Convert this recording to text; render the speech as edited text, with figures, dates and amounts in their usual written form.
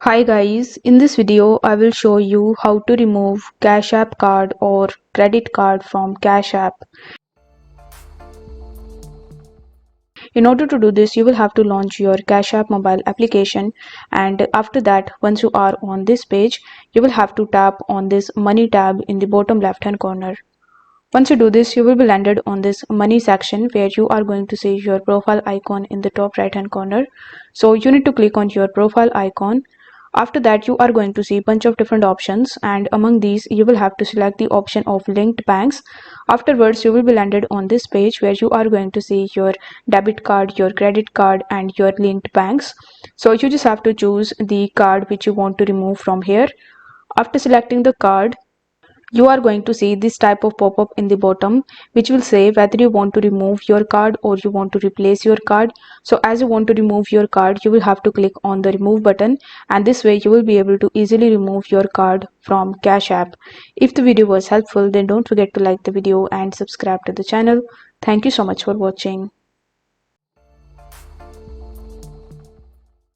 Hi guys, in this video I will show you how to remove Cash App card or credit card from Cash App. In order to do this, you will have to launch your Cash App mobile application, and after that, once you are on this page, you will have to tap on this money tab in the bottom left hand corner. Once you do this, you will be landed on this money section where you are going to see your profile icon in the top right hand corner. So you need to click on your profile icon. After that, you are going to see a bunch of different options, and among these you will have to select the option of linked banks. Afterwards, you will be landed on this page where you are going to see your debit card, your credit card and your linked banks. So you just have to choose the card which you want to remove from here. After selecting the card, you are going to see this type of pop-up in the bottom which will say whether you want to remove your card or you want to replace your card. So as you want to remove your card, you will have to click on the remove button, and this way you will be able to easily remove your card from Cash App. If the video was helpful, then don't forget to like the video and subscribe to the channel. Thank you so much for watching.